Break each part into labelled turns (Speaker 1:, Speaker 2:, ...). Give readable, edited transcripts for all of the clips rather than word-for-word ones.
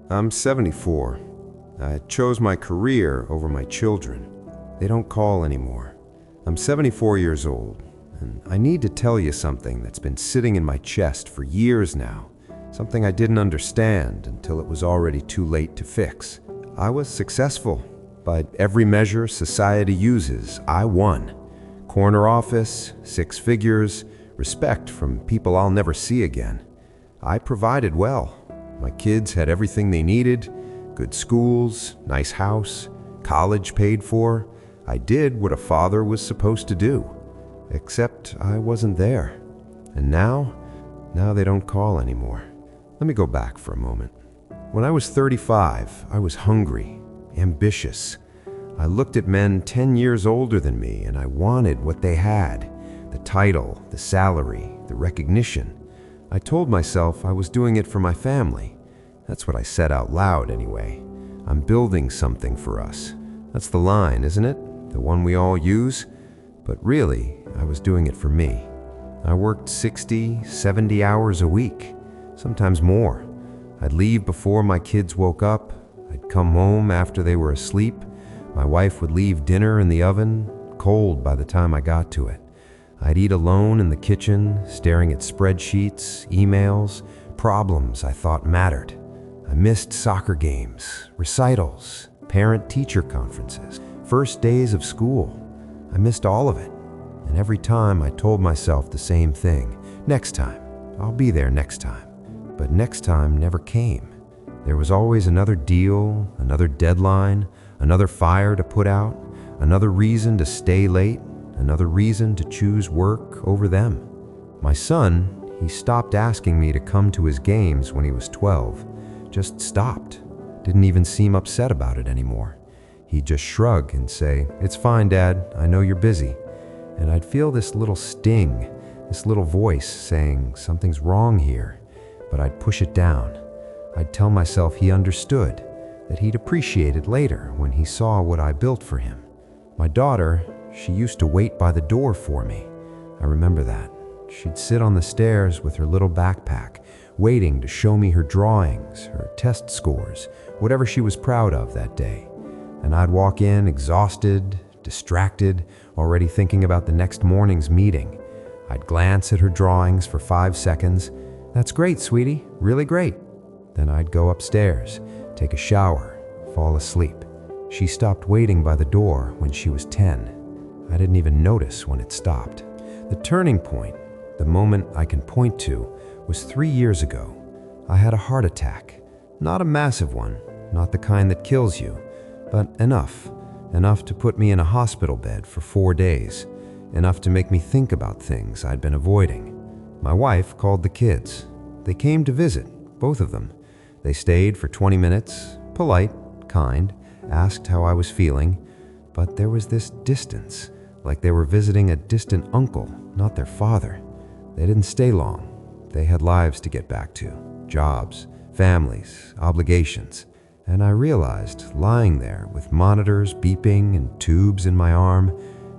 Speaker 1: I'm 74. I chose my career over my children. They don't call anymore. I'm 74 years old, and I need to tell you something that's been sitting in my chest for years now. Something I didn't understand until it was already too late to fix. I was successful. By every measure society uses, I won. Corner office, 6 figures, respect from people I'll never see again. I provided well. My kids had everything they needed, good schools, nice house, college paid for. I did what a father was supposed to do. Except I wasn't there. And now they don't call anymore. Let me go back for a moment. When I was 35, I was hungry, ambitious. I looked at men 10 years older than me and I wanted what they had. The title, the salary, the recognition. I told myself I was doing it for my family. That's what I said out loud anyway. I'm building something for us. That's the line, isn't it? The one we all use? But really, I was doing it for me. I worked 60, 70 hours a week, sometimes more. I'd leave before my kids woke up. I'd come home after they were asleep. My wife would leave dinner in the oven, cold by the time I got to it. I'd eat alone in the kitchen, staring at spreadsheets, emails, problems I thought mattered. I missed soccer games, recitals, parent-teacher conferences, first days of school. I missed all of it. And every time I told myself the same thing. Next time. I'll be there next time. But next time never came. There was always another deal, another deadline, another fire to put out, another reason to stay late, another reason to choose work over them. My son, he stopped asking me to come to his games when he was 12. Just stopped. Didn't even seem upset about it anymore. He'd just shrug and say, "It's fine, Dad, I know you're busy." And I'd feel this little sting, this little voice saying something's wrong here, but I'd push it down. I'd tell myself he understood, that he'd appreciate it later when he saw what I built for him. My daughter, she used to wait by the door for me. I remember that. She'd sit on the stairs with her little backpack, waiting to show me her drawings, her test scores, whatever she was proud of that day. And I'd walk in exhausted, distracted, already thinking about the next morning's meeting. I'd glance at her drawings for 5 seconds. "That's great, sweetie, really great." Then I'd go upstairs, take a shower, fall asleep. She stopped waiting by the door when she was 10. I didn't even notice when it stopped. The turning point, the moment I can point to, was 3 years ago. I had a heart attack. Not a massive one, not the kind that kills you, but enough to put me in a hospital bed for 4 days, enough to make me think about things I'd been avoiding. My wife called the kids. They came to visit, both of them. They stayed for 20 minutes, polite, kind, asked how I was feeling, but there was this distance, like they were visiting a distant uncle, not their father. They didn't stay long. They had lives to get back to, jobs, families, obligations. And I realized, lying there with monitors beeping and tubes in my arm,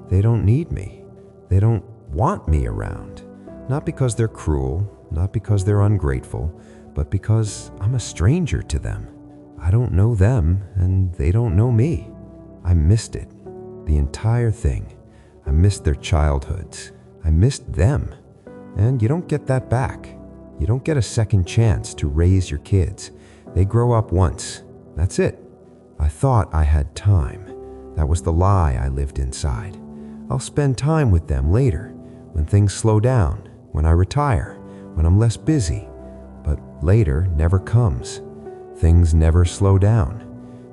Speaker 1: they don't need me. They don't want me around. Not because they're cruel, not because they're ungrateful, but because I'm a stranger to them. I don't know them, and they don't know me. I missed it. The entire thing. I missed their childhoods. I missed them. And you don't get that back. You don't get a second chance to raise your kids. They grow up once. That's it. I thought I had time. That was the lie I lived inside. I'll spend time with them later, when things slow down, when I retire, when I'm less busy. But later never comes. Things never slow down.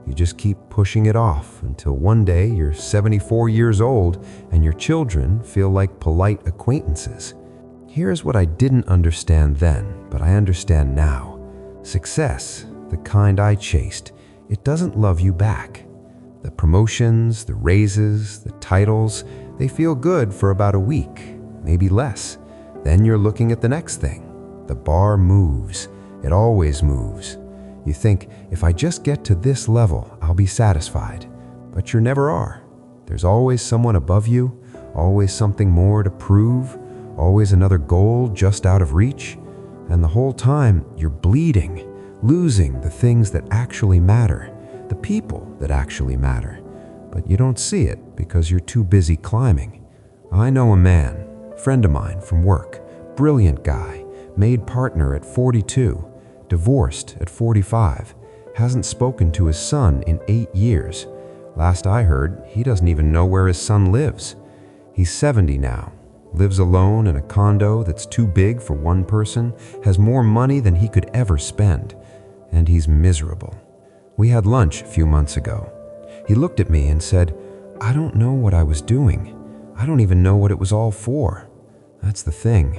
Speaker 1: You just keep pushing it off until one day you're 74 years old and your children feel like polite acquaintances. Here's what I didn't understand then, but I understand now. Success, the kind I chased, it doesn't love you back. The promotions, the raises, the titles, they feel good for about a week, maybe less. Then you're looking at the next thing. The bar moves. It always moves. You think, if I just get to this level, I'll be satisfied. But you never are. There's always someone above you, always something more to prove, always another goal just out of reach. And the whole time, you're bleeding, losing the things that actually matter, the people that actually matter. But you don't see it because you're too busy climbing. I know a man, friend of mine from work, brilliant guy, made partner at 42, divorced at 45, hasn't spoken to his son in 8 years. Last I heard, he doesn't even know where his son lives. He's 70 now, lives alone in a condo that's too big for one person, has more money than he could ever spend, and he's miserable. We had lunch a few months ago. He looked at me and said, "I don't know what I was doing. I don't even know what it was all for." That's the thing.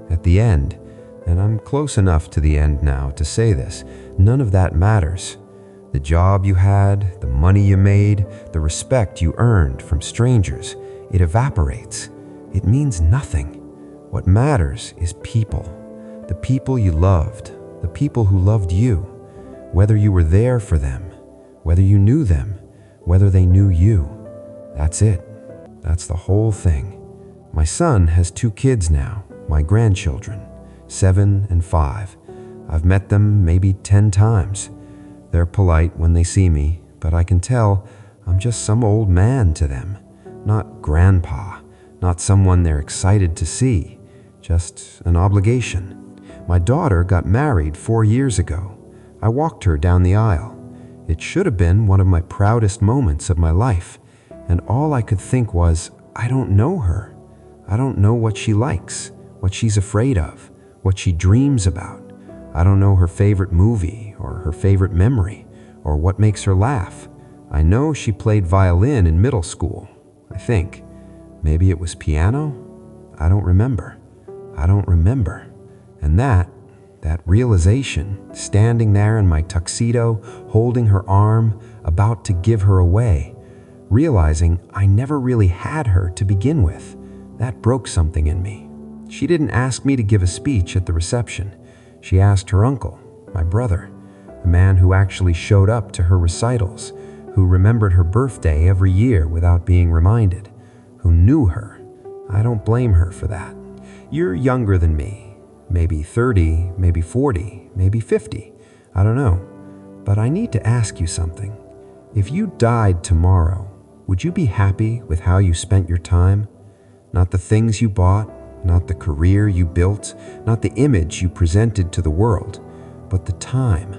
Speaker 1: At the end, and I'm close enough to the end now to say this, none of that matters. The job you had, the money you made, the respect you earned from strangers, it evaporates. It means nothing. What matters is people. The people you loved, the people who loved you. Whether you were there for them, whether you knew them, whether they knew you. That's it. That's the whole thing. My son has 2 kids now, my grandchildren, 7 and 5. I've met them maybe 10 times. They're polite when they see me, but I can tell I'm just some old man to them. Not grandpa, not someone they're excited to see, just an obligation. My daughter got married 4 years ago. I walked her down the aisle. It should have been one of my proudest moments of my life, and all I could think was, I don't know her. I don't know what she likes, what she's afraid of, what she dreams about. I don't know her favorite movie or her favorite memory or what makes her laugh. I know she played violin in middle school, I think. Maybe it was piano? I don't remember. I don't remember. And that realization, standing there in my tuxedo, holding her arm, about to give her away, realizing I never really had her to begin with, that broke something in me. She didn't ask me to give a speech at the reception. She asked her uncle, my brother, a man who actually showed up to her recitals, who remembered her birthday every year without being reminded, who knew her. I don't blame her for that. You're younger than me, maybe 30, maybe 40, maybe 50, I don't know. But I need to ask you something. If you died tomorrow, would you be happy with how you spent your time? Not the things you bought, not the career you built, not the image you presented to the world, but the time,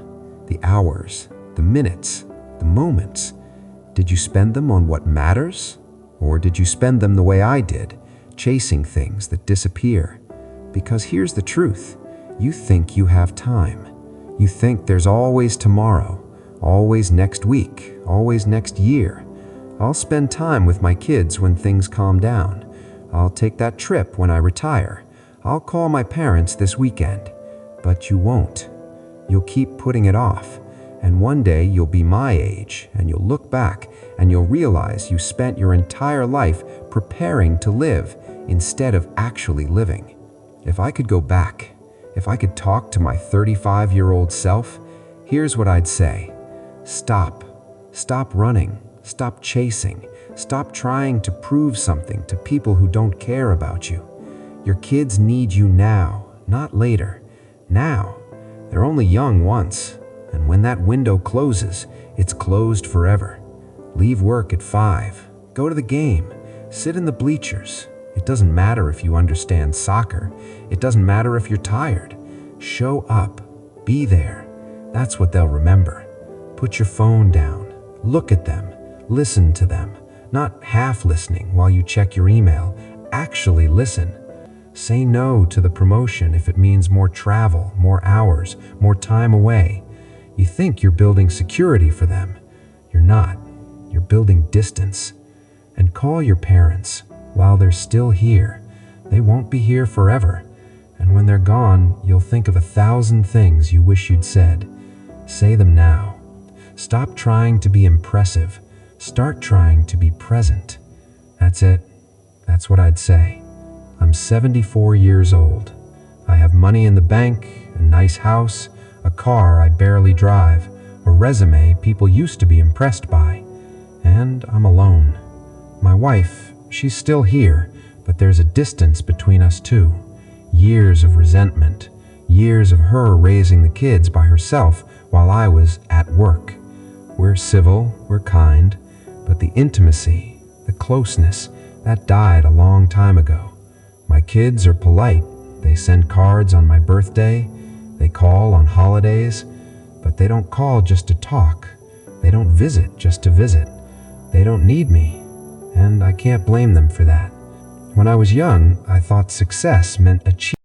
Speaker 1: the hours, the minutes, the moments. Did you spend them on what matters? Or did you spend them the way I did, chasing things that disappear? Because here's the truth. You think you have time. You think there's always tomorrow, always next week, always next year. I'll spend time with my kids when things calm down. I'll take that trip when I retire. I'll call my parents this weekend. But you won't. You'll keep putting it off. And one day you'll be my age, and you'll look back, and you'll realize you spent your entire life preparing to live instead of actually living. If I could go back, if I could talk to my 35-year-old self, here's what I'd say. Stop. Stop running. Stop chasing. Stop trying to prove something to people who don't care about you. Your kids need you now, not later. Now. They're only young once, and when that window closes, it's closed forever. Leave work at 5. Go to the game. Sit in the bleachers. It doesn't matter if you understand soccer. It doesn't matter if you're tired. Show up. Be there. That's what they'll remember. Put your phone down. Look at them. Listen to them. Not half listening while you check your email. Actually listen. Say no to the promotion if it means more travel, more hours, more time away. You think you're building security for them. You're not. You're building distance. And call your parents while they're still here. They won't be here forever. And when they're gone, you'll think of 1,000 things you wish you'd said. Say them now. Stop trying to be impressive. Start trying to be present. That's it. That's what I'd say. I'm 74 years old. I have money in the bank, a nice house, a car I barely drive, a resume people used to be impressed by. And I'm alone. My wife, she's still here, but there's a distance between us two. Years of resentment, Years of her raising the kids by herself while I was at work. We're civil, we're kind, but the intimacy, the closeness, that died a long time ago. My kids are polite. They send cards on my birthday. They call on holidays, but they don't call just to talk. They don't visit just to visit. They don't need me, and I can't blame them for that. When I was young, I thought success meant achievement.